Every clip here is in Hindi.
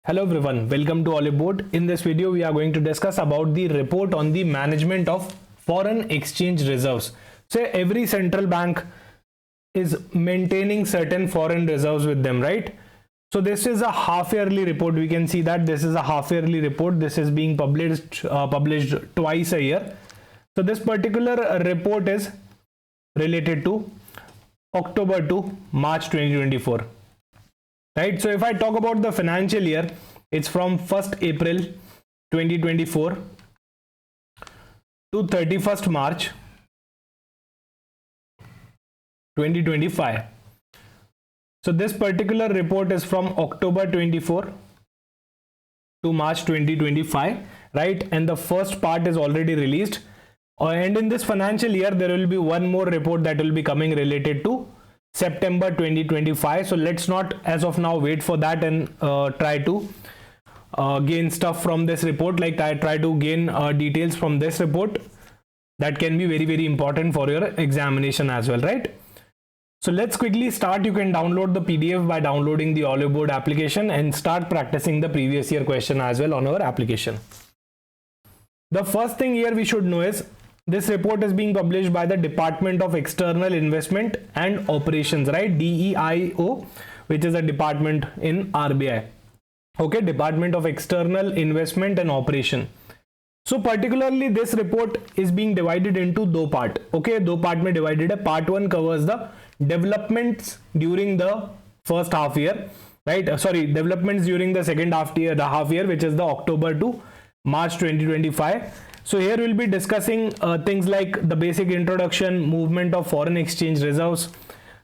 Hello everyone, welcome to Oliboard. In this video, we are going to discuss about the report on the management of foreign exchange reserves. So every central bank is maintaining certain foreign reserves with them, right? So this is a half yearly report. We can see that this is a half yearly report. This is being published twice a year. So this particular report is related to October to March 2024. Right, so if I talk about the financial year, it's from 1st April 2024 to 31st March 2025. So this particular report is from October 24 to March 2025, right? And the first part is already released. And in this financial year, there will be one more report that will be coming related to September 2025. So let's not as of now wait for that and try to gain stuff from this report. Like I try to gain details from this report that can be very important for your examination as well, right? So let's quickly start. You can download the PDF by downloading the Oliboard application and start practicing the previous year question as well on our application. The first thing here we should know is this report is being published by the Department of External Investment and Operations, right? DEIO, which is a department in RBI. Okay, Department of External Investment and Operation. So particularly this report is being divided into two parts. Okay, दो part में divided है. Part 1 covers the developments during the first half year, right? Developments during the second half year, which is the October to March 2025. So here we'll be discussing things like the basic introduction, movement of foreign exchange reserves,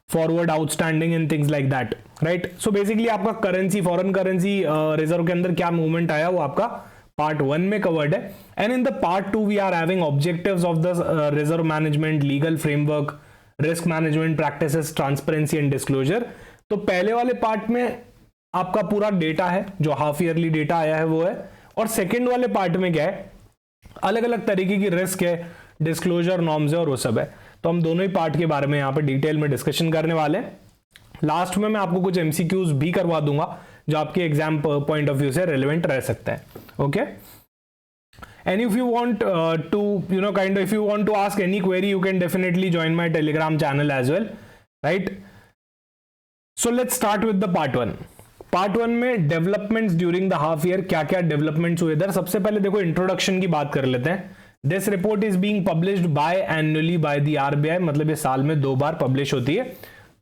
forward outstanding and things like that, right? So basically आपका currency, foreign currency reserve के अंदर क्या movement आया वो आपका part 1 में covered है. And in the part 2 we are having objectives of the reserve management, legal framework, risk management practices, transparency and disclosure. तो पहले वाले part में आपका पूरा data है, जो half yearly data आया है वो है. और second वाले part में क्या है, अलग अलग तरीके की रिस्क है, डिस्क्लोजर नॉर्म्स है और वो सब है. तो हम दोनों ही पार्ट के बारे में यहाँ पे डिटेल में डिस्कशन करने वाले हैं. लास्ट में मैं आपको कुछ एमसीक्यूज भी करवा दूंगा जो आपके एग्जाम पॉइंट ऑफ व्यू से रेलेवेंट रह सकते हैं. Okay, and if you want to if you want to ask any query you can definitely join my Telegram channel as well, right? So let's start with the part 1. Part 1 में developments during the half year, क्या क्या डेवलपमेंट्स हुए इधर. सबसे पहले देखो इंट्रोडक्शन की बात कर लेते हैं. This report is being published by annually by the RBI, मतलब ये साल में 2 बार पब्लिश होती है.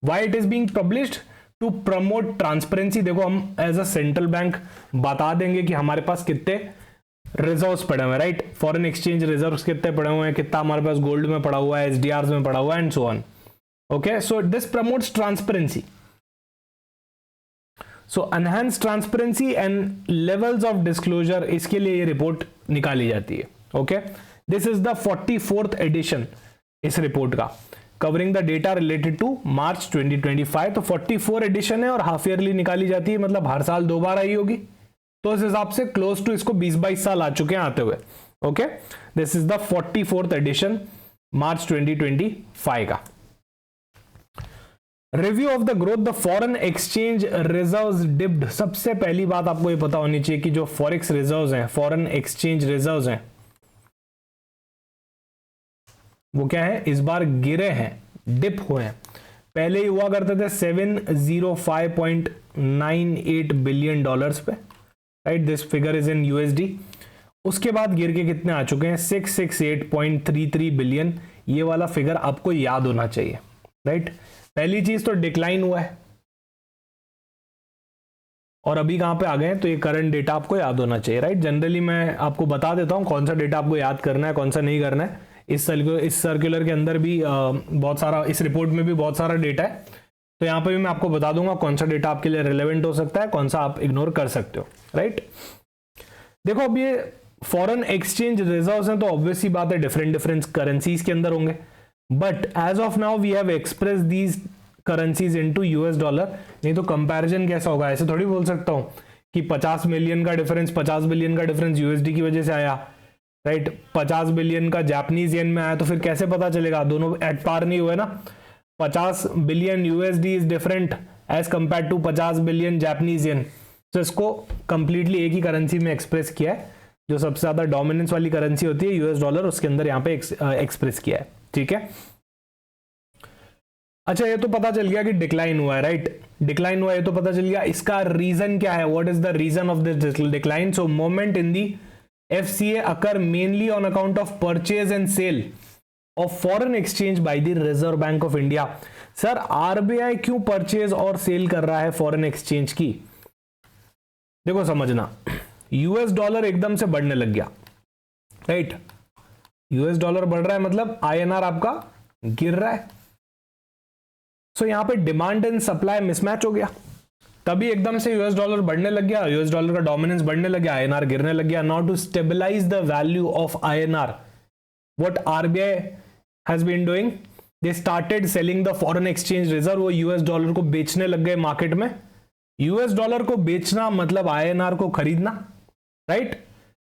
Why it is being published? To promote transparency. देखो हम एज अ सेंट्रल बैंक बता देंगे कि हमारे पास कितने रिजर्व्स पड़े हुए हैं, राइट? फॉरेन एक्सचेंज रिजर्व्स कितने पड़े हुए हैं, कितना हमारे पास गोल्ड में पड़ा हुआ है, एसडीआर में पड़ा हुआ है and so on. Okay, so this promotes transparency. So enhance transparency and levels of disclosure, इसके लिए ये रिपोर्ट निकाली जाती है. Okay, this is the 44th edition इस रिपोर्ट का, covering the data related to March 2025. तो 44 एडिशन है और हाफ ईयरली निकाली जाती है, मतलब हर साल 2 बार आई होगी. तो इस हिसाब से क्लोज टू इसको 20-22 साल आ चुके हैं आते हुए. Okay, this is the 44th edition March 2025 का. Review of the growth, the foreign exchange reserves dipped. सबसे पहली बात आपको ये पता होनी चाहिए कि जो फॉरेक्स रिजर्व्स हैं, फॉरेन एक्सचेंज रिजर्व्स हैं, वो क्या है, इस बार गिरे हैं, डिप हुए हैं. पहले ही हुआ करते थे 705.98 बिलियन डॉलर्स पे, right? This figure is in USD. उसके बाद गिर के कितने आ चुके हैं, 668.33 बिलियन. ये वाला फिगर आपको याद होना चाहिए, राइट? पहली चीज तो डिक्लाइन हुआ है और अभी कहां पे आ गए हैं, तो ये करंट डेटा आपको याद होना चाहिए, राइट? जनरली मैं आपको बता देता हूं कौन सा डेटा आपको याद करना है, कौन सा नहीं करना है. इस सर्कुलर के अंदर भी बहुत सारा, इस रिपोर्ट में भी बहुत सारा डेटा है. तो यहां पे भी मैं आपको बता दूंगा कौन सा डेटा आपके लिए रिलेवेंट हो सकता है, कौन सा आप इग्नोर कर सकते हो, राइट? देखो अब ये फॉरेन एक्सचेंज रिजर्व्स हैं, तो ऑब्वियसली बात है डिफरेंट करेंसीज के अंदर होंगे. But as of now we have express these currencies into US dollar. नहीं तो कंपैरिजन कैसा होगा, ऐसे थोड़ी बोल सकता हूं कि 50 मिलियन का डिफरेंस, 50 बिलियन का डिफरेंस यूएसडी की वजह से आया, राइट? 50 बिलियन का जापानीज येन में आया, तो फिर कैसे पता चलेगा, दोनों एट पार नहीं हुए ना. 50 billion USD is different as compare to 50 billion Japanese yen. तो इसको कंप्लीटली एक ही करेंसी में एक्सप्रेस किया है, जो सबसे ज्यादा डोमिनेंस वाली करेंसी होती है यूएस डॉलर, उसके अंदर यहाँ पे एक्सप्रेस किया है। ठीक है, अच्छा ये तो पता चल गया कि डिक्लाइन हुआ है, राइट, डिक्लाइन हुआ है, ये तो पता चल गया। इसका रीजन क्या है, what is the reason of this decline? So movement in the FCA occur mainly on account of purchase and sale of foreign exchange by the Reserve Bank of India। Sir RBI क्यों परचेज और सेल कर रहा है फॉरेन एक्सचेंज की? देखो समझना, यूएस डॉलर एकदम से बढ़ने लग गया, राइट, यूएस डॉलर बढ़ रहा है मतलब INR आपका गिर रहा है। सो यहां पे डिमांड एंड सप्लाई मिसमैच हो गया, तभी एकदम से यूएस डॉलर बढ़ने लग गया, यूएस डॉलर का डोमिनेंस बढ़ने लग गया, INR गिरने लग गया। Now to stabilise the value of INR, what RBI has been doing, they started selling the foreign exchange reserve. वो यूएस डॉलर को बेचने लग गए मार्केट में। यूएस डॉलर को बेचना मतलब INR को खरीदना, राइट,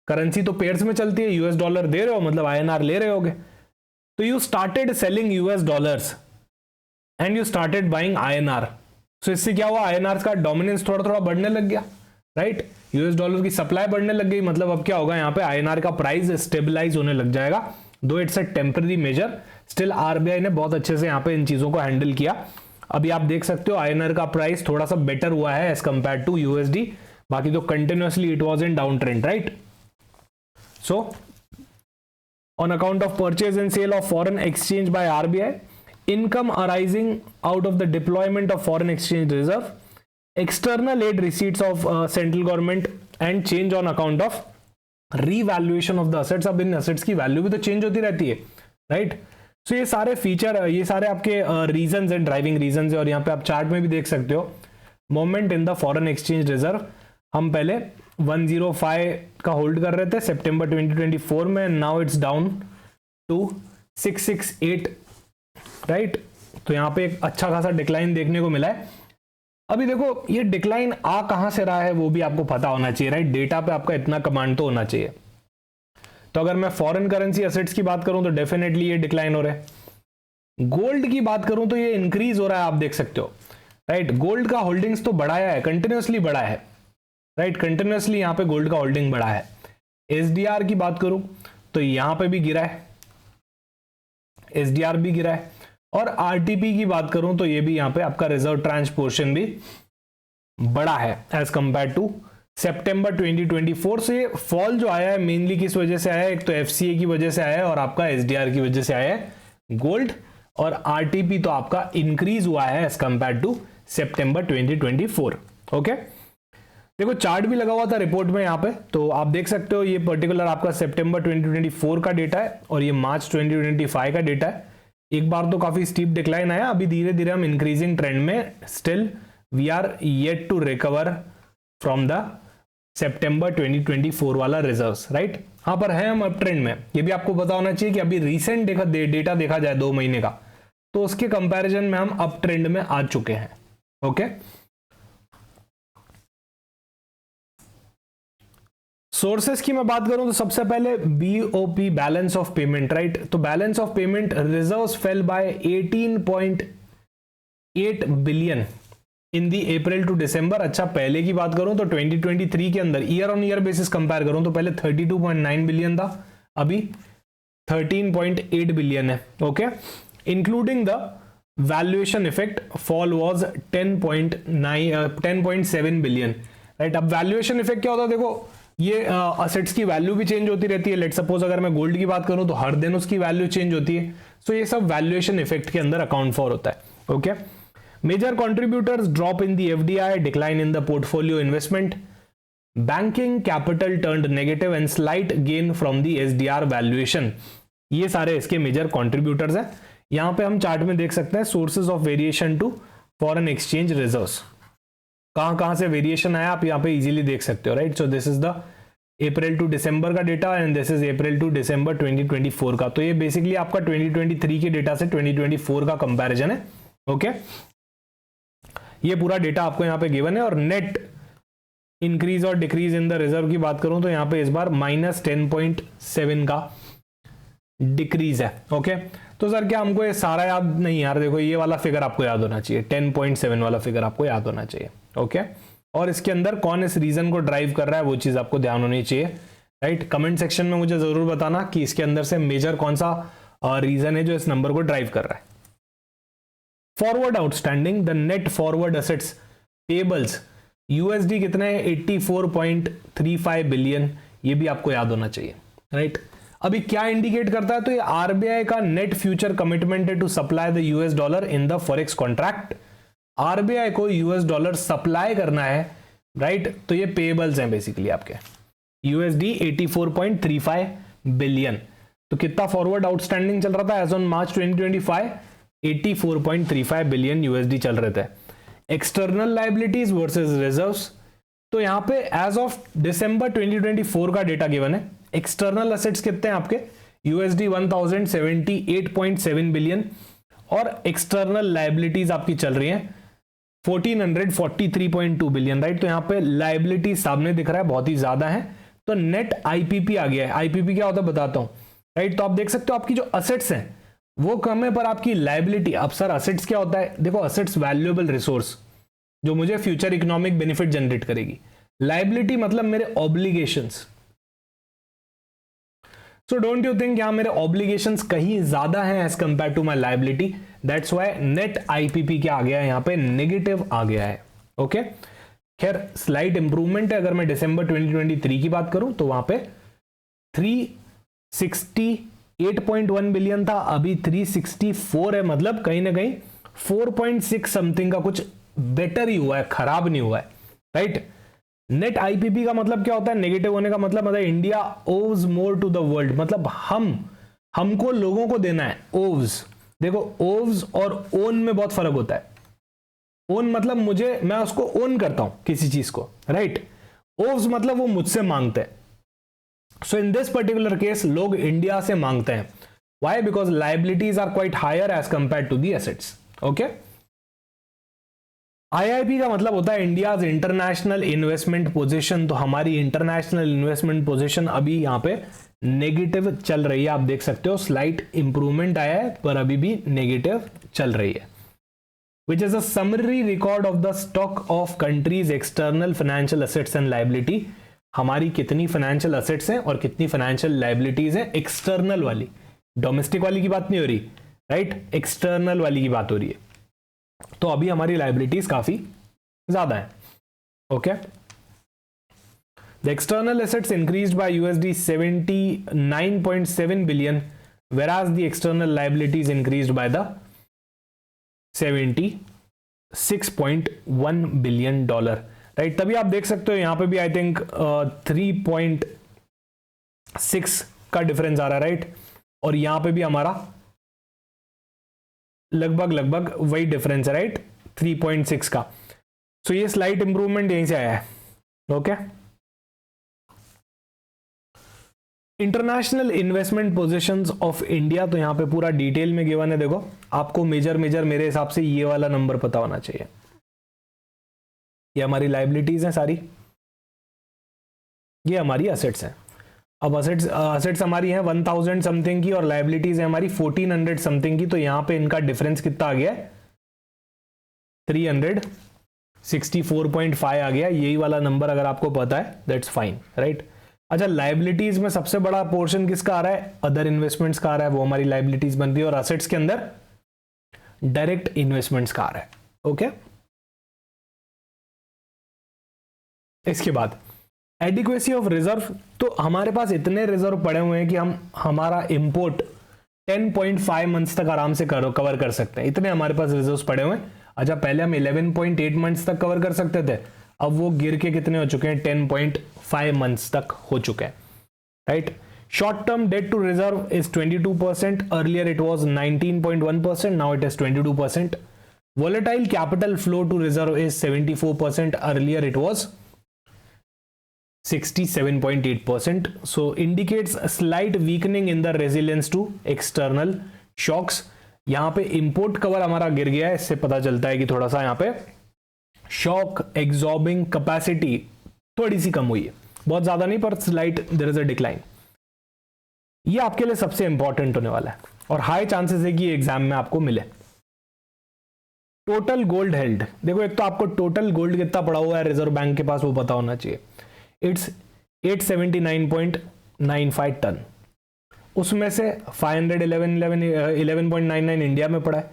करेंसी तो पेयर्स में चलती है, यूएस डॉलर दे रहे हो मतलब INR ले रहे होगे, तो you started selling US dollars and you started buying INR। सो इससे क्या हुआ, INR का डोमिनेंस थोड़ा थोड़ा बढ़ने लग गया, राइट, यूएस डॉलर की सप्लाई बढ़ने लग गई, मतलब अब क्या होगा, यहाँ पे INR का प्राइस स्टेबलाइज होने लग जाएगा। दो it's a temporary major, still RBI ने बहुत अच्छे से यहाँ पे इन चीजों को हैंडल किया। अभी आप देख सकते हो INR का प्राइस थोड़ा सा बेटर हुआ है एज कंपेयर टू USD, बाकी तो continuously it was in down trend, right. So on account of purchase and sale of foreign exchange by RBI, income arising out of the deployment of foreign exchange reserve, external aid receipts of central government and change on account of revaluation of the assets। अब इन assets की वैल्यू भी तो चेंज होती रहती है, राइट। सो ये सारे फीचर, ये सारे आपके रीजंस हैं, ड्राइविंग रीजंस है, और यहाँ पे आप चार्ट में भी देख सकते हो movement in the foreign exchange reserve. हम पहले 105 का होल्ड कर रहे थे सितंबर 2024 में, now it's down to 668, right. तो यहां पे एक अच्छा खासा डिक्लाइन देखने को मिला है। अभी देखो ये डिक्लाइन आ कहां से रहा है वो भी आपको पता होना चाहिए, राइट, डेटा पे आपका इतना कमांड तो होना चाहिए। तो अगर मैं फॉरेन करेंसी एसेट्स की बात करूं तो डेफिनेटली ये डिक्लाइन हो रहा है। गोल्ड की बात करूं तो ये इंक्रीज हो रहा है, आप देख सकते हो, राइट, गोल्ड का होल्डिंग्स तो बढ़ाया है, कंटिन्यूअसली बढ़ा है, राइट, कंटिन्यूअसली यहां पे गोल्ड का होल्डिंग बढ़ा है। SDR की बात करूं तो यहां पे भी गिरा है, SDR भी गिरा है, और RTP की बात करूं तो ये भी यहां पे आपका रिजर्व ट्रांच पोर्शन भी बड़ा है एज कंपेयर टू सितंबर 2024 से। फॉल जो आया है मेनली किस वजह से आया है, एक तो FCA की वजह से आया है और आपका SDR की वजह से आया है गोल्ड, और RTP तो आपका इंक्रीज हुआ है एज कंपेयर टू सितंबर 2024। ओके, देखो चार्ट भी लगा हुआ था रिपोर्ट में यहाँ पे, तो आप देख सकते हो ये पर्टिकुलर आपका सितंबर 2024 का डेटा है और ये मार्च 2025 का डेटा है। एक बार तो काफी स्टीप डिक्लाइन आया, अभी धीरे धीरे हम इंक्रीजिंग ट्रेंड में, still we are yet to recover from the सितंबर 2024 वाला रिजर्व्स, राइट। हाँ पर है हम अप ट्रेंड में, ये भी आपको पता होना चाहिए कि अभी रिसेंट डेटा देखा जाए 2 महीने का, तो उसके कंपैरिजन में हम अप ट्रेंड में आ चुके हैं। ओके, सोर्सेस की मैं बात करूं तो सबसे पहले BOP, balance of payment, right. तो balance of payment reserves fell by 18.8 billion in the April to December. अच्छा पहले की बात करूं तो 2023 के अंदर year on year basis compare करूं तो पहले 32.9 बिलियन था, अभी 13.8 बिलियन है। Okay, including the valuation effect fall was 10.7 billion, right. अब वैल्यूएशन इफेक्ट क्या होता है, देखो ये असेट्स की वैल्यू भी चेंज होती रहती है। लेट सपोज अगर मैं गोल्ड की बात करूं तो हर दिन उसकी वैल्यू चेंज होती है, सो ये सब वैल्यूएशन इफेक्ट के अंदर अकाउंट फॉर होता है। Okay, major contributors drop in the FDI, decline in the portfolio investment, banking capital turned negative and slight gain from the SDR valuation. ये सारे इसके मेजर कंट्रीब्यूटर्स हैं। यहां पे हम चार्ट में देख सकते हैं sources of variation to foreign exchange reserves, कहां से वेरिएशन आया आप यहाँ पे इजीली देख सकते हो, right. So this is the April to December का data and this is April to December 2024 का। तो ये बेसिकली आपका 2023 के डेटा से 2024 का कंपैरिजन है। ओके, ये पूरा डेटा आपको यहाँ पे गिवन है। और नेट इंक्रीज और डिक्रीज इन द रिजर्व की बात करूं तो यहाँ पे इस बार -10.7 का डिक्रीज है। ओके, तो सर क्या हमको ये सारा याद नहीं, यार देखो ये वाला फिगर आपको याद होना चाहिए, 10.7 वाला फिगर आपको याद होना चाहिए। ओके, और इसके अंदर कौन इस रीजन को ड्राइव कर रहा है वो चीज आपको ध्यान होनी चाहिए, राइट। कमेंट सेक्शन में मुझे जरूर बताना कि इसके अंदर से मेजर कौन सा रीजन है जो इस नंबर को ड्राइव कर रहा है। Forward outstanding, the net forward assets payables USD कितने हैं, 84.35 बिलियन, ये भी आपको याद होना चाहिए, राइट। अभी क्या इंडिकेट करता है, तो ये आरबीआई का नेट फ्यूचर कमिटमेंट है to supply the US dollar in the forex contract. RBI को यूएस डॉलर सप्लाई करना है, राइट। तो ये पेबल्स हैं बेसिकली आपके यूएसडी 84.35 बिलियन। तो कितना फॉरवर्ड आउटस्टैंडिंग चल रहा था as on March 2025, 84.35 billion USD चल रहे थे। एक्सटर्नल लायबिलिटीज वर्सेस रिजर्व्स, तो यहां पे एज ऑफ दिसंबर 2024 का डेटा गिवन है। एक्सटर्नल एसेट्स कितने हैं आपके, यूएसडी 1078.7 बिलियन, और एक्सटर्नल लायबिलिटीज आपकी चल रही हैं 1443.2 बिलियन, राइट। तो यहां पे लायबिलिटी सामने दिख रहा है, बहुत ही ज्यादा है। तो नेट आईपीपी आ गया है। आईपीपी क्या होता है बताता हूं, राइट। तो आप देख सकते हो आपकी जो असेट्स हैं वो कम है पर आपकी लायबिलिटी, अब सर असेट्स क्या होता है, देखो असेट्स वैल्यूएबल रिसोर्स जो मुझे फ्यूचर इकोनॉमिक बेनिफिट जनरेट करेगी। लायबिलिटी मतलब मेरे obligations. So don't you think यहां मेरे ऑब्लिगेशंस कहीं ज्यादा हैं as compare to my liability, that's why net IPP क्या आ गया है, यहां पे नेगेटिव आ गया है। ओके, खैर स्लाइट इंप्रूवमेंट है। अगर मैं दिसंबर 2023 की बात करूं तो वहां पे 368.1 बिलियन था, अभी 364 है, मतलब कहीं ना कहीं 4.6 समथिंग का कुछ बेटर ही हुआ है, खराब नहीं हुआ है, राइट। नेट आईपीपी का मतलब क्या होता है, नेगेटिव होने का मतलब India owes more to the world, मतलब हमको लोगों को देना है। ओव्स, देखो ओव्स और ओन में बहुत फर्क होता है। ओन मतलब मैं उसको ओन करता हूं किसी चीज को, राइट। ओव्स मतलब वो मुझसे मांगते हैं। So in this particular case लोग इंडिया से मांगते हैं। Why, because liabilities are quite higher as compare to the assets. Okay, IIP का मतलब होता है इंडियाज इंटरनेशनल इन्वेस्टमेंट पोजीशन। तो हमारी इंटरनेशनल इन्वेस्टमेंट पोजीशन अभी यहां पे नेगेटिव चल रही है, आप देख सकते हो। स्लाइट इंप्रूवमेंट आया है पर अभी भी नेगेटिव चल रही है। Which is a summary record of the stock of countries external financial assets and liability. हमारी कितनी फाइनेंशियल एसेट्स हैं और कितनी फाइनेंशियल लायबिलिटीज हैं, एक्सटर्नल वाली, डोमेस्टिक वाली की बात नहीं हो रही, राइट, एक्सटर्नल वाली की बात हो रही है। तो अभी हमारी लायबिलिटीज काफी ज्यादा है। Okay, the external assets increased by USD 79.7 billion, whereas the external liabilities increased by the 76.1 billion dollar, right. तभी आप देख सकते हो यहां पे भी आई थिंक 3.6 का डिफरेंस आ रहा है, राइट। और यहां पे भी हमारा लगभग वही डिफरेंस है, राइट, 3.6 का। सो ये स्लाइट इंप्रूवमेंट यहीं से आया है। Okay, international investment positions of India, तो यहां पे पूरा डिटेल में गिवन है। देखो आपको मेजर मेरे हिसाब से ये वाला नंबर पता होना चाहिए। ये हमारी लायबिलिटीज हैं सारी, ये हमारी असेट्स हैं। अब असेट्स हमारी हैं 1000 समथिंग की और लायबिलिटीज है हमारी 1400 समथिंग की। तो यहां पे इनका डिफरेंस कितना आ गया, 364.5 आ गया। यही वाला नंबर अगर आपको पता है दैट्स फाइन, राइट। अच्छा, लायबिलिटीज में सबसे बड़ा पोर्शन किसका आ रहा है, अदर इन्वेस्टमेंट्स का आ रहा है, वो हमारी लायबिलिटीज बन रही है। और असेट्स के अंदर डायरेक्ट इन्वेस्टमेंट्स का आ रहा है। ओके, इसके बाद एडिक्वेसी ऑफ रिजर्व, तो हमारे पास इतने रिजर्व पड़े हुए हैं कि हमारा इंपोर्ट 10.5 मंथ्स तक आराम से कवर कर सकते हैं। इतने हमारे पास रिजर्व्स पड़े हुए हैं। अच्छा, पहले हम 11.8 मंथ्स तक कवर कर सकते थे, अब वो गिर के कितने हो चुके हैं, 10.5 मंथ्स तक हो चुके हैं, right. Short term debt to reserve is 22%, earlier it was 19.1%, now it is 22%। Volatile capital flow to reserve is 74%, earlier it was 67.8%. So indicates a slight weakening in the resilience to external shocks. यहां पे इंपोर्ट कवर हमारा गिर गया है, इससे पता चलता है कि थोड़ा सा यहां पे शॉक एब्जॉर्बिंग कैपेसिटी थोड़ी सी कम हुई है, बहुत ज्यादा नहीं पर slight there is a decline. ये आपके लिए सबसे इंपॉर्टेंट होने वाला है और हाई चांसेस है कि एग्जाम में आपको मिले। टोटल गोल्ड हेल्ड, देखो एक तो आपको टोटल गोल्ड कितना पड़ा हुआ है रिजर्व बैंक के पास वो पता होना चाहिए। इट्स 879.95 टन, उसमें से 511.99 इंडिया में पड़ा है,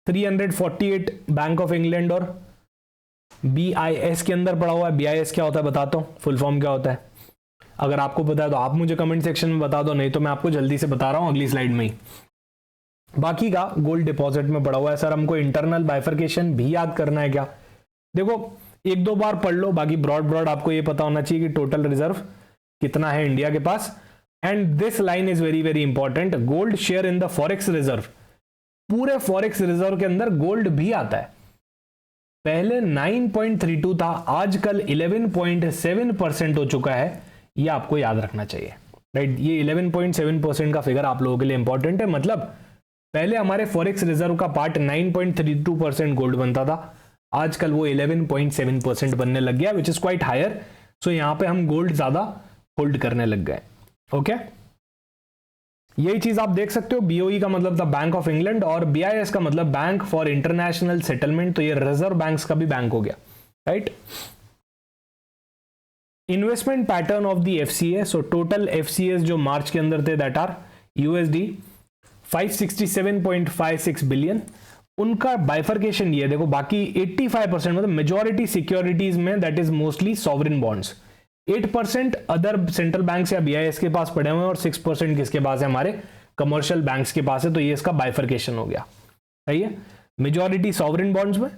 348 बैंक ऑफ इंग्लैंड और BIS के अंदर पड़ा हुआ है। BIS क्या होता है बताता हूं, फुल फॉर्म क्या होता है, अगर आपको पता है तो आप मुझे कमेंट सेक्शन में बता दो, नहीं तो मैं आपको जल्दी से बता रहा हूं अगली स्लाइड में ही। बाकी का गोल्ड डिपॉजिट में पड़ा हुआ है। सर हमको इंटरनल बाइफर्केशन भी याद करना है क्या, देखो एक दो बार पढ़ लो, बाकी ब्रॉड आपको ये पता होना चाहिए कि टोटल रिजर्व कितना है इंडिया के पास। And this line is very very important, gold share in the forex reserve, पूरे फॉरेक्स रिजर्व के अंदर गोल्ड भी आता है। पहले 9.32 था, आजकल 11.7% हो चुका है, ये आपको याद रखना चाहिए, राइट। ये 11.7% का फिगर आप लोगों के लिए इंपॉर्टेंट है, मतलब पहले हमारे फॉरेक्स रिजर्व का पार्ट 9.32% गोल्ड बनता था, आजकल वो 11.7% बनने लग गया, विच इज क्वाइट हायर। सो यहां पे हम गोल्ड ज्यादा होल्ड करने लग गए। ओके, यही चीज आप देख सकते हो। BOE का मतलब था बैंक ऑफ इंग्लैंड और BIS का मतलब बैंक फॉर इंटरनेशनल सेटलमेंट, तो ये रिजर्व बैंक्स का भी बैंक हो गया, right. Investment pattern of the FCA, so total FCAs जो मार्च के अंदर थे दैट आर USD 567.56 बिलियन। उनका बाइफर्केशन ये देखो, बाकी 85% मतलब मेजॉरिटी सिक्योरिटीज में that is mostly sovereign bonds, 8% other central banks या BIS के पास पड़े हुए हैं और 6% किसके पास है, हमारे कमर्शियल बैंक्स के पास है। तो ये इसका बाइफर्केशन हो गया, सही है। मेजॉरिटी सॉवरेन बॉन्ड्स में,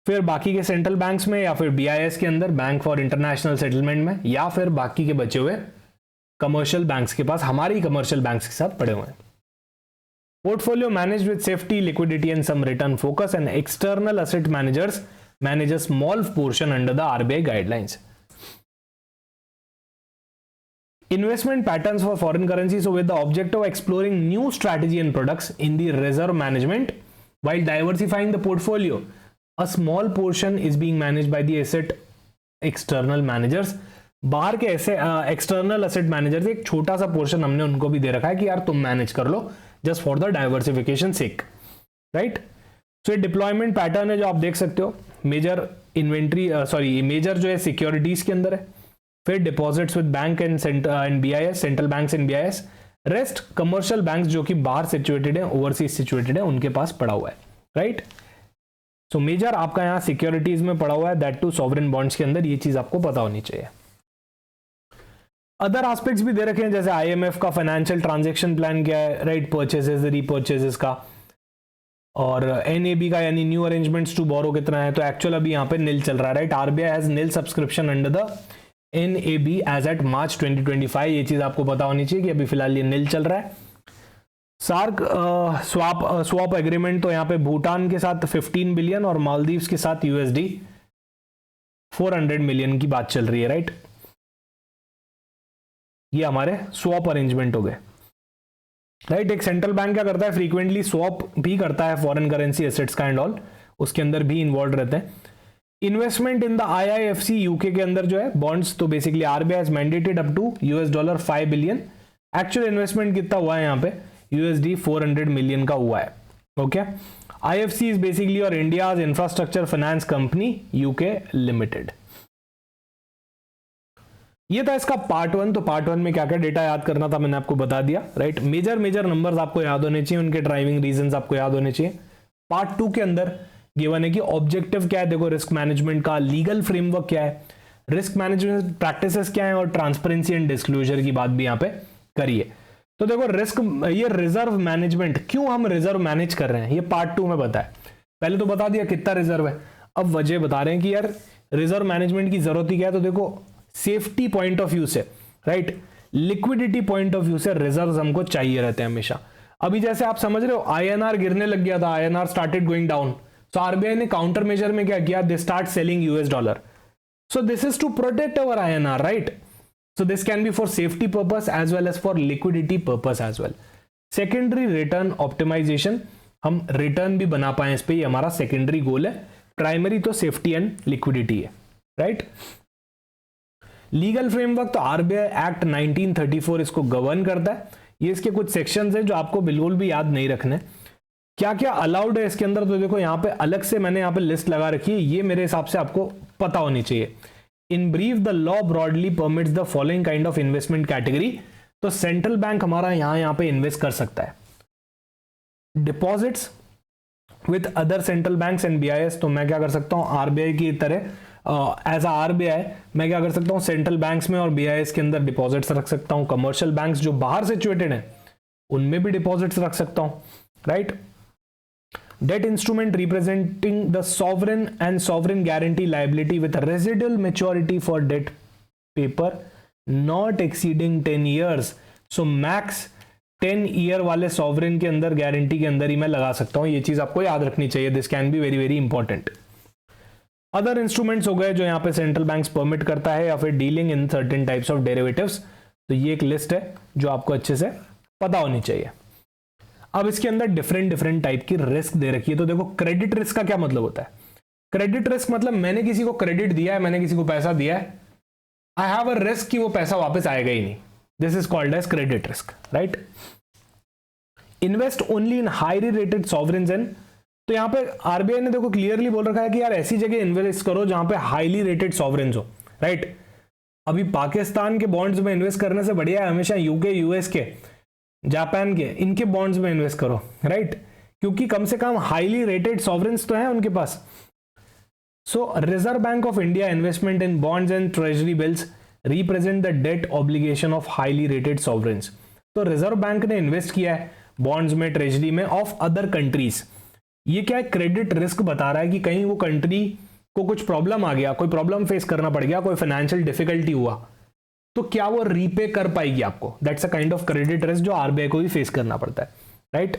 फिर बाकी के सेंट्रल बैंक्स में, या फिर BIS के अंदर बैंक फॉर इंटरनेशनल सेटलमेंट में, या फिर बाकी के बचे हुए कमर्शियल बैंक्स के पास, हमारी कमर्शियल बैंक्स के साथ पड़े हुए हैं। Portfolio managed with safety, liquidity and some return focus, and external asset managers manage a small portion under the RBI guidelines. Investment patterns for foreign currency, so with the objective of exploring new strategy and products in the reserve management while diversifying the portfolio, a small portion is being managed by the asset external managers. बाहर के ऐसे एक्सटर्नल एसेट मैनेजर्स, एक छोटा सा पोर्शन हमने उनको भी दे रखा है कि यार तुम मैनेज कर लो, just for the diversification sake, right. So ये डिप्लॉयमेंट पैटर्न है जो आप देख सकते हो। मेजर इन्वेंट्री मेजर जो है सिक्योरिटीज के अंदर है, फिर deposits with bank and BIS, central banks and BIS, rest commercial banks जो कि बाहर सिचुएटेड है, ओवरसीज सिचुएटेड है, उनके पास पड़ा हुआ है, राइट। सो मेजर आपका यहाँ सिक्योरिटीज में पड़ा हुआ है, दैट टू सॉवरेन बॉन्ड्स के अंदर, ये चीज आपको पता होनी चाहिए। अदर एस्पेक्ट्स भी दे रखे हैं, जैसे IMF का फाइनेंशियल ट्रांजैक्शन प्लान क्या है, राइट, परचेसेस रीपरचेसेस का, और NAB का यानी न्यू अरेंजमेंट्स टू बोरो कितना है, तो एक्चुअल अभी यहाँ पे नील चल रहा है, right. RBI has nil subscription under the NAB as at March 2025, ये चीज आपको पता होनी चाहिए कि अभी फिलहाल ये नील चल रहा है। सार्क स्वैप एग्रीमेंट, तो यहाँ पे भूटान के साथ 15 बिलियन और मालदीव्स के साथ USD 400 मिलियन की बात चल रही है, राइट। ये हमारे स्वैप अरेंजमेंट हो गए, राइट। एक सेंट्रल बैंक क्या करता है, फ्रीक्वेंटली स्वैप भी करता है फॉरेन करेंसी एसेट्स का एंड ऑल, उसके अंदर भी इन्वॉल्व रहते हैं। Investment in the IIFC UK के अंदर जो है बॉन्ड्स, तो basically RBI has mandated up to $5 billion. Actual investment कितना हुआ है यहाँ पे, USD 400 मिलियन का हुआ है, ओके। IFC इज बेसिकली और India's infrastructure finance company UK limited. ये था इसका पार्ट 1। तो पार्ट 1 में क्या क्या डेटा याद करना था मैंने आपको बता दिया, राइट। मेजर नंबर्स आपको याद होने चाहिए, उनके ड्राइविंग रीजंस आपको याद होने चाहिए। पार्ट 2 के अंदर गिवन है कि ऑब्जेक्टिव क्या है, देखो रिस्क मैनेजमेंट का, लीगल फ्रेमवर्क क्या है, रिस्क मैनेजमेंट प्रैक्टिसेस क्या है, और ट्रांसपेरेंसी एंड डिस्क्लोजर की बात भी यहाँ पे करिए। तो देखो रिस्क, ये रिजर्व मैनेजमेंट, क्यों हम रिजर्व मैनेज कर रहे हैं, ये पार्ट 2 में बताया। पहले तो बता दिया कितना रिजर्व है, अब वजह बता रहे हैं कि यार रिजर्व मैनेजमेंट की जरूरत ही क्या है। तो देखो सेफ्टी पॉइंट ऑफ व्यू से, right, liquidity point of view से रिजर्व्स हमको चाहिए रहते हैं हमेशा। अभी जैसे आप समझ रहे हो INR गिरने लग गया था, INR started going down, so RBI ने काउंटर मेजर में क्या किया, they start selling US dollar. So this is to protect our INR, right. So this can be for safety purpose as well as for liquidity purpose as well. Secondary return optimisation, हम रिटर्न भी बना पाए इस पे, ये हमारा सेकेंडरी गोल है। प्राइमरी तो सेफ्टी एंड लिक्विडिटी है, राइट। लीगल फ्रेमवर्क, तो RBI एक्ट 1934 इसको गवर्न करता है। ये इसके कुछ सेक्शंस हैं जो आपको बिल्कुल भी याद नहीं रखने। क्या क्या अलाउड है इसके अंदर, तो देखो यहाँ पे अलग से मैंने यहाँ पे लिस्ट लगा रखी है, ये मेरे हिसाब से आपको पता होनी चाहिए। In brief the law broadly permits the following kind of investment category. तो सेंट्रल बैंक हमारा यहाँ पे इन्वेस्ट कर सकता है deposits with other central banks and BIS. तो मैं क्या कर सकता हूँ, आरबीआई की तरह एज आ आरबीआई मैं क्या कर सकता हूँ, सेंट्रल बैंक्स में और बीआईएस के अंदर डिपॉजिट्स रख सकता हूँ। कमर्शियल बैंक्स जो बाहर सिचुएटेड हैं उनमें भी डिपॉजिट्स रख सकता हूँ, right. Debt instrument representing the sovereign and sovereign guarantee liability with residual maturity for debt paper not exceeding 10 years. So max 10 year वाले सॉवरेन के अंदर गारंटी के अंदर ही मैं लगा सकता हूं। ये चीज आपको याद रखनी चाहिए, this can be very very important. Other instruments हो गए जो यहाँ पे सेंट्रल बैंक्स परमिट करता है, या फिर dealing in certain types of derivatives. तो ये एक लिस्ट है जो आपको अच्छे से पता होनी चाहिए। अब इसके अंदर डिफरेंट टाइप की रिस्क दे रखी है। तो देखो क्रेडिट रिस्क का क्या मतलब होता है। क्रेडिट रिस्क मतलब मैंने किसी को क्रेडिट दिया है, मैंने किसी को पैसा दिया है, आई हैव अ रिस्क कि वो पैसा वापस आएगा ही नहीं। This is called as credit risk, right. Invest only in highly rated sovereigns and, तो यहां पे आरबीआई ने देखो क्लियरली बोल रखा है कि यार ऐसी जगह इन्वेस्ट करो जहां पे हाईली रेटेड सॉवरेन्स हो, राइट। अभी पाकिस्तान के बॉन्ड्स में इन्वेस्ट करने से बढ़िया है हमेशा यूके, यूएस के, जापान के, इनके बॉन्ड्स में इन्वेस्ट करो, राइट, क्योंकि कम से कम हाईली रेटेड सॉवरेन्स तो हैं उनके पास। So Reserve Bank of India investment in bonds and treasury bills represent the debt obligation of highly rated sovereigns. तो रिजर्व बैंक ने इन्वेस्ट किया है बॉन्ड्स में, ट्रेजरी में ऑफ अदर कंट्रीज। ये क्या है, क्रेडिट रिस्क बता रहा है कि कहीं वो कंट्री को कुछ प्रॉब्लम आ गया, कोई प्रॉब्लम फेस करना पड़ गया, कोई फाइनेंशियल डिफिकल्टी हुआ, तो क्या वो रीपे कर पाएगी आपको। That's a kind of credit risk जो आरबीआई को भी फेस करना पड़ता है, राइट।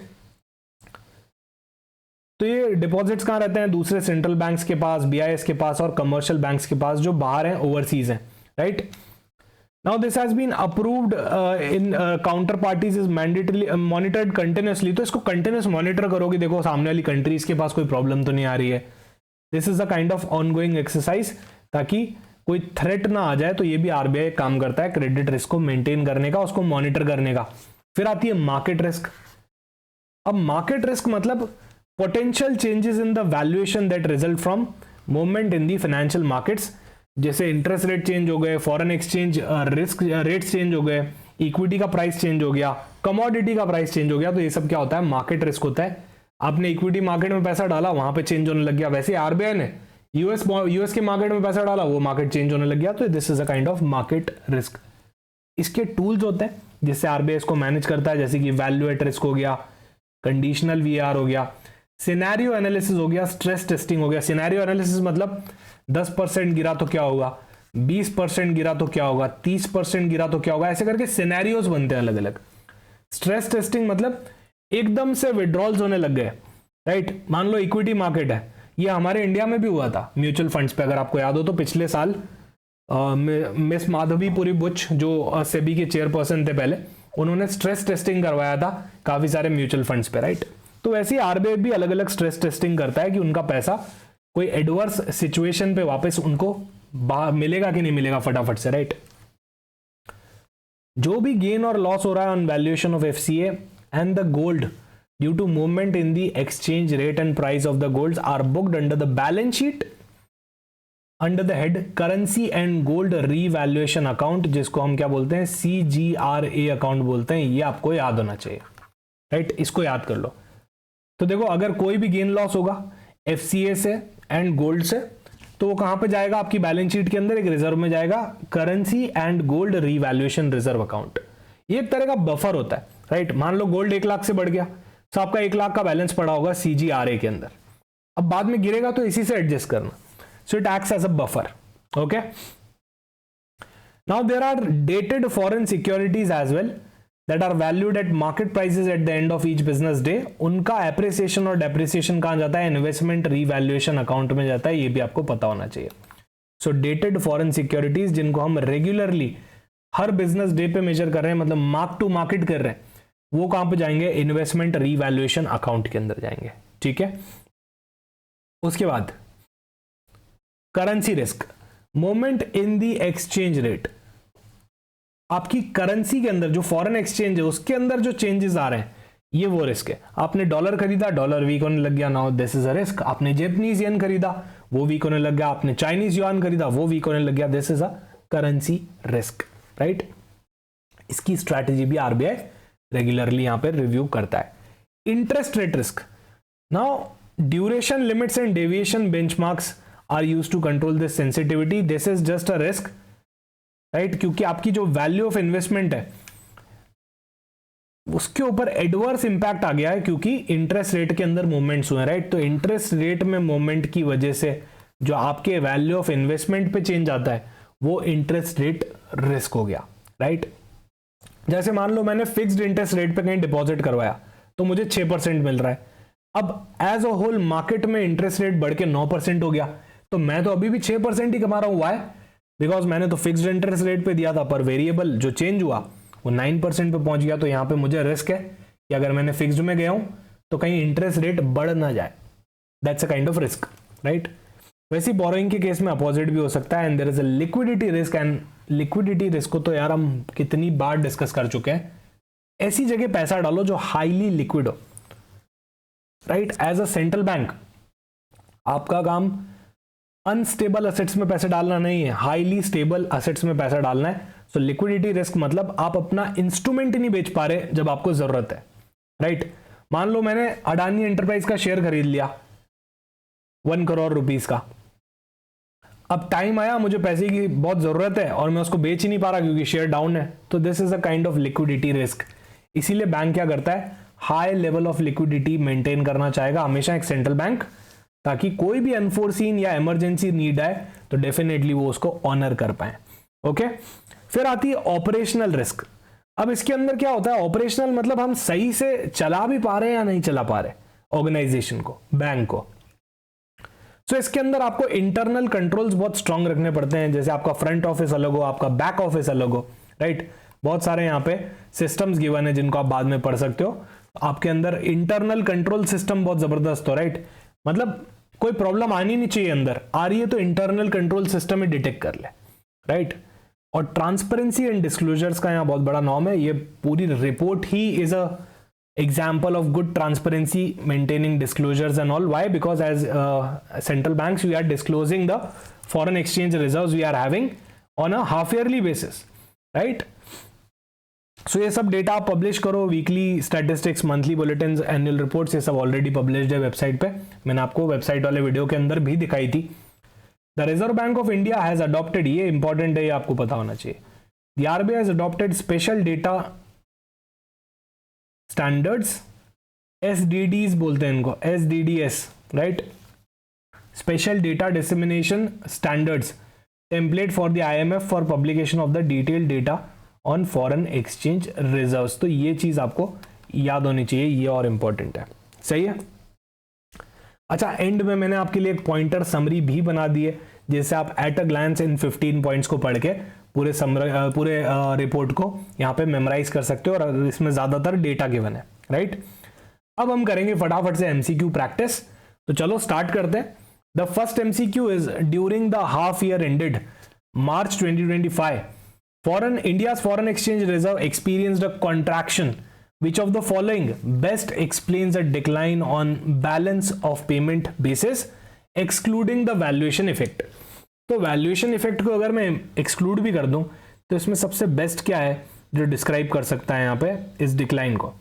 तो ये डिपॉजिट्स कहां रहते हैं, दूसरे सेंट्रल बैंक्स के पास, बीआईएस के पास और कमर्शियल बैंक्स के पास जो बाहर हैं, ओवरसीज हैं, right. Now this has been approved in counter parties is mandatory monitored continuously. तो इसको कंटिन्यूअस मॉनिटर करोगे, देखो सामने वाली कंट्रीज के पास कोई प्रॉब्लम तो नहीं आ रही है। This is a kind of ongoing exercise, ताकि कोई थ्रेट ना आ जाए। तो ये भी आरबीआई काम करता है क्रेडिट रिस्क को मेंटेन करने का, उसको मॉनिटर करने का। फिर आती है मार्केट रिस्क। अब मार्केट रिस्क मतलब potential changes in the valuation that result from movement in the financial markets, जैसे इंटरेस्ट रेट चेंज हो गए, foreign exchange risk rate change हो गए, इक्विटी का प्राइस चेंज हो गया, कमोडिटी का प्राइस चेंज हो गया। तो ये सब क्या होता है, मार्केट रिस्क होता है। आपने इक्विटी मार्केट में पैसा डाला, वहां पे चेंज होने लग गया। वैसे आरबीआई ने यूएस के मार्केट में पैसा डाला, वो मार्केट चेंज होने लग गया। तो this is a kind of market risk. इसके टूल्स होते हैं जिससे आरबीआई इसको मैनेज करता है, जैसे कि वैल्यू एट रिस्क हो गया, कंडीशनल वीआर हो गया, सिनेरियो एनालिसिस हो गया, स्ट्रेस टेस्टिंग हो गया। सिनेरियो एनालिसिस मतलब 10% गिरा तो क्या होगा, 20% गिरा तो क्या होगा, 30% गिरा तो क्या होगा, ऐसे करके सिनेरियोज बनते हैं अलग अलग। स्ट्रेस टेस्टिंग मतलब एकदम से विड्रॉल्स होने लग गए, राइट। मान लो इक्विटी मार्केट है, ये हमारे इंडिया में भी हुआ था म्यूचुअल फंड्स पे, अगर आपको याद हो तो पिछले साल मिस माधवीपुरी बुच जो सेबी के चेयरपर्सन थे पहले, उन्होंने स्ट्रेस टेस्टिंग करवाया था काफी सारे म्यूचुअल फंड्स पे, राइट। तो वैसे ही आरबीआई भी अलग अलग स्ट्रेस टेस्टिंग करता है कि उनका पैसा कोई एडवर्स सिचुएशन पे वापस उनको मिलेगा कि नहीं मिलेगा फटाफट से, राइट। जो भी गेन और लॉस हो रहा है on valuation of FCA and the gold due to movement in the exchange rate and price of the golds are booked under the balance sheet under the head currency and gold revaluation account, जिसको हम क्या बोलते हैं, CGRA अकाउंट बोलते हैं। ये आपको याद होना चाहिए, राइट। इसको याद कर लो। तो देखो अगर कोई भी गेन लॉस होगा एफसीए से एंड गोल्ड से, तो वो कहां पे जाएगा, आपकी बैलेंस शीट के अंदर एक रिजर्व में जाएगा, currency and gold revaluation reserve account. ये एक तरह का बफर होता है, राइट। मान लो गोल्ड 1 लाख से बढ़ गया, तो आपका 1 लाख का बैलेंस पड़ा होगा सीजीआरए के अंदर। अब बाद में गिरेगा तो इसी से एडजस्ट करना। So it acts as a buffer, okay. Now there are dated foreign securities as well that are valued at market prices at the end of each business day. उनका एप्रिसिएशन और डेप्रिसिएशन कहां जाता है, इन्वेस्टमेंट रिवैल्यूएशन अकाउंट में जाता है। ये भी आपको पता होना चाहिए। सो डेटेड फॉरेन सिक्योरिटीज जिनको हम रेगुलरली हर बिजनेस डे पे मेजर कर रहे हैं, मतलब मार्क टू मार्केट कर रहे हैं, वो कहां पे जाएंगे, इन्वेस्टमेंट रिवैल्यूएशन अकाउंट के अंदर जाएंगे, ठीक है। उसके बाद currency risk, moment in the exchange rate. आपकी करेंसी के अंदर जो फॉरेन एक्सचेंज है उसके अंदर जो चेंजेस आ रहे हैं, ये वो रिस्क है। आपने डॉलर खरीदा, डॉलर वीक होने लग गया, now this is a risk. आपने जैपनीज येन खरीदा, वो वीक होने लग गया। आपने चाइनीज युआन खरीदा, वो वीक होने लग गया, this is a currency risk, right. इसकी स्ट्रैटेजी भी आरबीआई रेगुलरली यहां पे रिव्यू करता है। Interest rate risk, now duration limits and deviation benchmarks are used to control this sensitivity, this is just a risk, right, क्योंकि आपकी जो वैल्यू ऑफ इन्वेस्टमेंट है उसके ऊपर एडवर्स इंपैक्ट आ गया है, क्योंकि इंटरेस्ट रेट के अंदर मूवमेंट्स हुए, राइट। तो इंटरेस्ट रेट में मूवमेंट की वजह से जो आपके वैल्यू ऑफ इन्वेस्टमेंट पे चेंज आता है वो इंटरेस्ट रेट रिस्क हो गया, राइट। जैसे मान लो मैंने फिक्स्ड इंटरेस्ट रेट पे कहीं डिपॉजिट करवाया तो मुझे 6% मिल रहा है। अब एज अ होल मार्केट में इंटरेस्ट रेट बढ़ के 9% हो गया, तो मैं तो अभी भी 6% ही कमा रहा हूं। व्हाई? बिकॉज मैंने तो फिक्स्ड इंटरेस्ट रेट पे दिया था, पर वेरिएबल जो चेंज हुआ वो 9% पे पहुंच गया। तो यहां पे मुझे रिस्क है कि अगर मैंने फिक्स्ड में गया हूं तो कहीं इंटरेस्ट रेट बढ़ ना जाए, that's a kind of risk, right. वैसे बोरोइंग के केस में अपोजिट भी हो सकता है, and there is a liquidity risk. And liquidity risk को तो यार हम कितनी बार डिस्कस कर चुके हैं। ऐसी जगह पैसा डालो जो हाईली लिक्विड हो, right. As a central bank आपका काम अनस्टेबल असेट्स में पैसे डालना नहीं है, हाईली स्टेबल असेट्स में पैसा डालना है। सो लिक्विडिटी रिस्क मतलब आप अपना इंस्ट्रूमेंट ही नहीं बेच पा रहे जब आपको जरूरत है, राइट। मान लो मैंने अडानी एंटरप्राइज का शेयर खरीद लिया 1 करोड़ रुपीस का, अब टाइम आया मुझे पैसे की बहुत जरूरत है और मैं उसको बेच ही नहीं पा रहा क्योंकि शेयर डाउन है, तो this is a kind of liquidity risk. इसीलिए बैंक क्या करता है, high level of liquidity maintain करना चाहेगा हमेशा एक सेंट्रल बैंक, ताकि कोई भी अनफोर्सीन या इमरजेंसी नीड आए तो डेफिनेटली वो उसको ऑनर कर पाए, ओके। फिर आती है ऑपरेशनल रिस्क। अब इसके अंदर क्या होता है, ऑपरेशनल मतलब हम सही से चला भी पा रहे हैं या नहीं चला पा रहे ऑर्गेनाइजेशन को, बैंक को। सो इसके अंदर आपको इंटरनल कंट्रोल्स बहुत स्ट्रांग रखने पड़ते हैं, जैसे आपका फ्रंट ऑफिस अलग हो, आपका बैक ऑफिस अलग हो, राइट। बहुत सारे यहाँ पे सिस्टम्स गिवन है जिनको आप बाद में पढ़ सकते हो। आपके अंदर इंटरनल कंट्रोल सिस्टम बहुत जबरदस्त हो, राइट। मतलब कोई प्रॉब्लम आनी नहीं चाहिए, अंदर आ रही है तो इंटरनल कंट्रोल सिस्टम ही डिटेक्ट कर ले, राइट। और ट्रांसपेरेंसी एंड डिस्क्लोजर्स का यहाँ बहुत बड़ा नाम है। ये पूरी report he is a example of good transparency, maintaining disclosures and all. Why? Because as central banks we are disclosing the foreign exchange reserves we are having on a half yearly basis, right? So ये सब डेटा आप पब्लिश करो, weekly statistics, monthly bulletin, annual reports, ये सब ऑलरेडी पब्लिश्ड है वेबसाइट पे। मैंने आपको वेबसाइट वाले वीडियो के अंदर भी दिखाई थी। The reserve Bank of India has adopted, ये इंपॉर्टेंट है, ये आपको पता होना चाहिए। The RBI has adopted special data standards, SDDs बोलते हैं इनको, SDDS, right, special data dissemination standards template for the IMF for publication of the detailed data on foreign exchange reserves. तो ये चीज आपको याद होनी चाहिए, ये और इंपॉर्टेंट है, सही है। अच्छा, एंड में मैंने आपके लिए एक पॉइंटर समरी भी बना दी है, जिससे आप at a glance in 15 points को पढ़ के पूरे रिपोर्ट को यहाँ पे मेमोराइज कर सकते हो, और इसमें ज्यादातर डेटा गिवन है, राइट। अब हम करेंगे फटाफट से MCQ प्रैक्टिस, तो चलो स्टार्ट करते हैं। The first MCQ is during the half year ended March 2025, India's foreign exchange reserve experienced a contraction. Which of the following best explains a decline on balance of payment basis excluding the valuation effect? तो वैल्यूएशन इफेक्ट को अगर मैं एक्सक्लूड भी कर दूं तो इसमें सबसे बेस्ट क्या है जो डिस्क्राइब कर सकता है यहां पे इस डिक्लाइन को?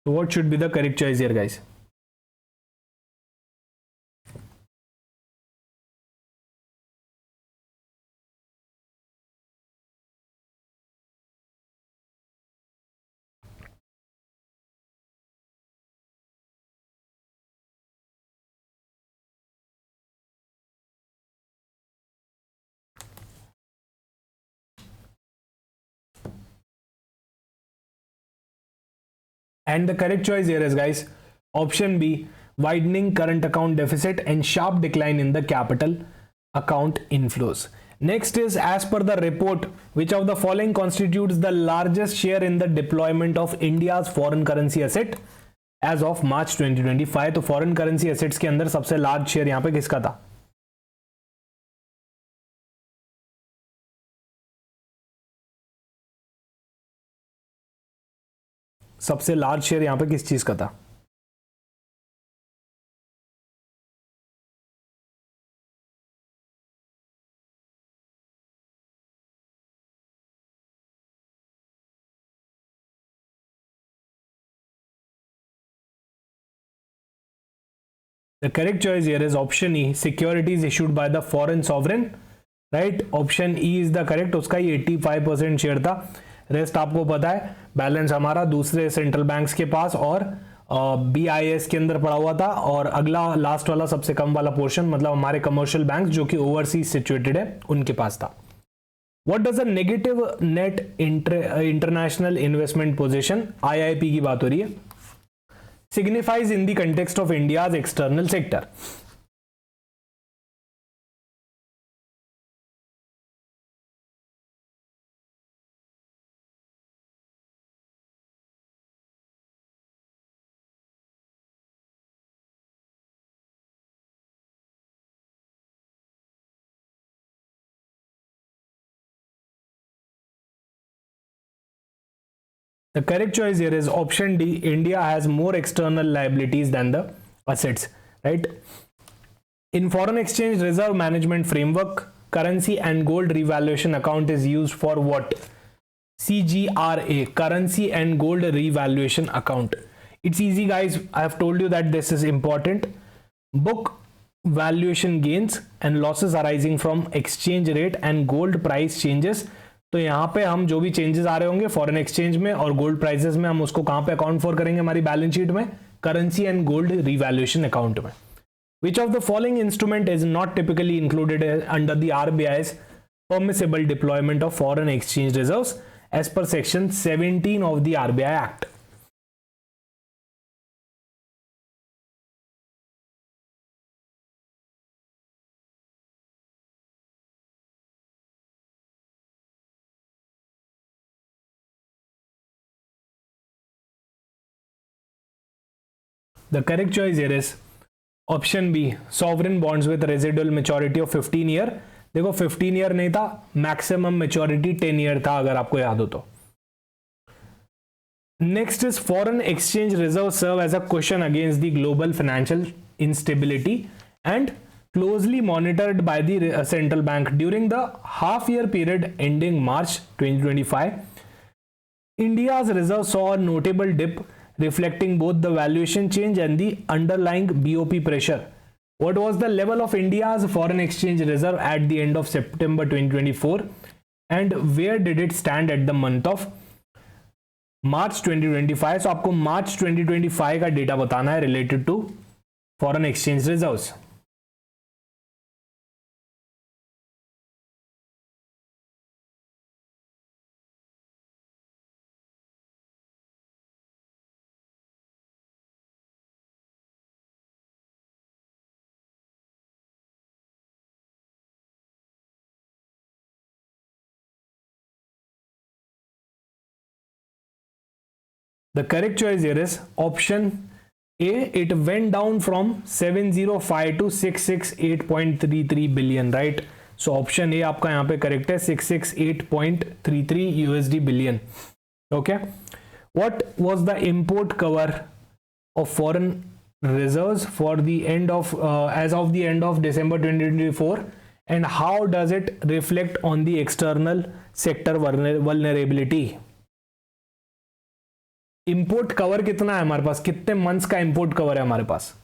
तो what should be the correct choice here guys? And the correct choice here is, guys, option B, widening current account deficit and sharp decline in the capital account inflows. Next is, as per the report, which of the following constitutes the largest share in the deployment of India's foreign currency asset as of March 2025? तो foreign currency assets के अंदर सबसे large share यहाँ पे किसका था? सबसे लार्ज शेयर यहाँ पे किस चीज का था? The correct choice here is option E, securities issued by the foreign sovereign. Right, option E is the correct. उसका ही 85% शेयर था. रेस्ट आपको पता है, बैलेंस हमारा दूसरे सेंट्रल बैंक्स के पास और BIS के अंदर पड़ा हुआ था. और अगला लास्ट वाला सबसे कम वाला पोर्शन मतलब हमारे कमर्शियल बैंक जो कि ओवरसीज सिचुएटेड है उनके पास था. What does a negative net international investment position, IIP की बात हो रही है, signifies in the context of India's external sector? The correct choice here is option D. India has more external liabilities than the assets, right? In foreign exchange reserve management framework, currency and gold revaluation account is used for what? CGRA, currency and gold revaluation account. It's easy guys, I have told you that this is important. Book valuation gains and losses arising from exchange rate and gold price changes. तो यहाँ पे हम जो भी चेंजेस आ रहे होंगे फॉरेन एक्सचेंज में और गोल्ड प्राइसेस में, हम उसको कहाँ पे अकाउंट फॉर करेंगे हमारी बैलेंस शीट में? Currency and gold revaluation account में. Which of the following instrument is not typically included under the RBI's permissible deployment of foreign exchange reserves as per section 17 of the RBI Act? The correct choice here is option B, sovereign bonds with residual maturity of 15 year. देखो 15 ईयर नहीं था, मैक्सिमम मेच्योरिटी 10 ईयर था अगर आपको याद हो तो. Next is foreign exchange reserve serve as a question against the global financial instability and closely monitored by the central bank during the half year period ending March 2025. India's reserve saw a notable dip reflecting both the valuation change and the underlying BOP pressure. What was the level of India's foreign exchange reserve at the end of September 2024 and where did it stand at the month of March 2025? So आपको March 2025 का डेटा बताना है related to foreign exchange reserves. The correct choice here is option A. It went down from 705 to 668.33 billion, right? So option A आपका यहाँ पे correct है, 668.33 USD billion. Okay. What was the import cover of foreign reserves for the end of as of the end of December 2024 and how does it reflect on the external sector vulnerability? Import cover कितना है हमारे पास, कितने मंथ्स का इंपोर्ट कवर है हमारे पास?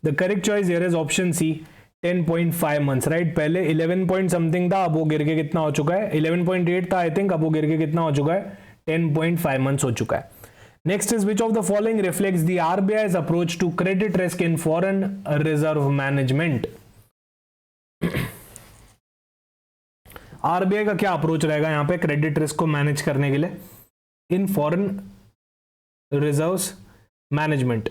The correct choice here is option C. 10.5 months, right. पहले 11 पॉइंट समथिंग था, अब वो गिर के कितना हो चुका है, 11.8 था आई थिंक, अब वो गिर के कितना हो चुका है, 10.5 मंथ्स हो चुका है. Next is which of the following reflects the RBI's approach to credit risk in foreign reserve management. RBI का क्या अप्रोच रहेगा यहां पे क्रेडिट रिस्क को मैनेज करने के लिए in foreign reserves management.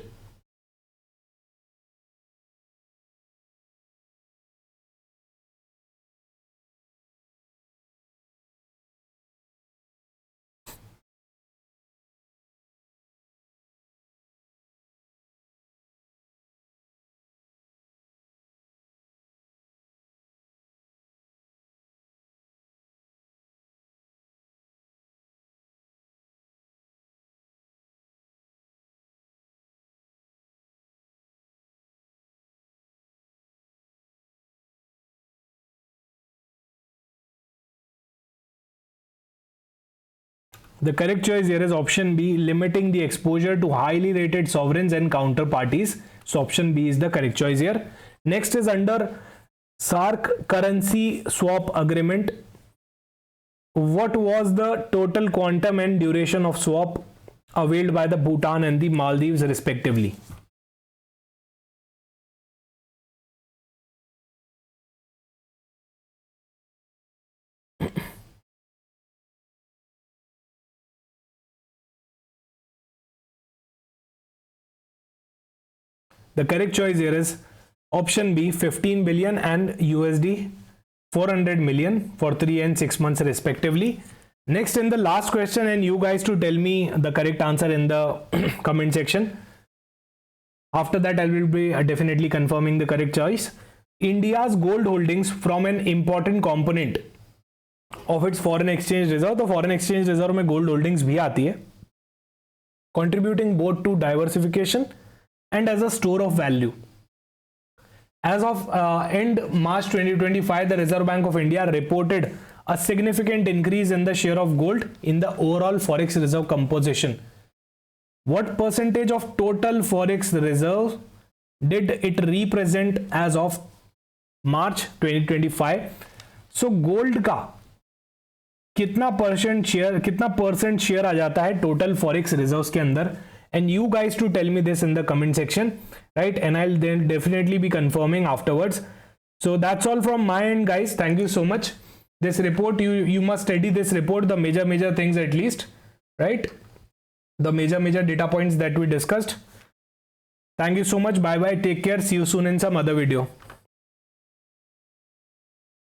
The correct choice here is option B, limiting the exposure to highly rated sovereigns and counterparties. So option B is the correct choice here. Next is under SAARC currency swap agreement. What was the total quantum and duration of swap availed by the Bhutan and the Maldives respectively? The correct choice here is option B, 15 billion and USD 400 million for 3 and 6 months respectively. Next, in the last question, and you guys to tell me the correct answer in the comment section. After that, I will be definitely confirming the correct choice. India's gold holdings from an important component of its foreign exchange reserve. तो foreign exchange reserve में gold holdings भी आती है, contributing both to diversification and as a store of value. As of end March 2025, the Reserve Bank of India reported a significant increase in the share of gold in the overall forex reserve composition. What percentage of total forex reserve did it represent as of March 2025? So gold का कितना परसेंट शेयर आ जाता है टोटल फॉरेक्स रिजर्व्स के अंदर? And you guys to tell me this in the comment section, right? And I'll then definitely be confirming afterwards. So that's all from my end, guys. Thank you so much. This report, you must study this report, the major things at least, right? The major data points that we discussed. Thank you so much. Bye bye. Take care. See you soon in some other video.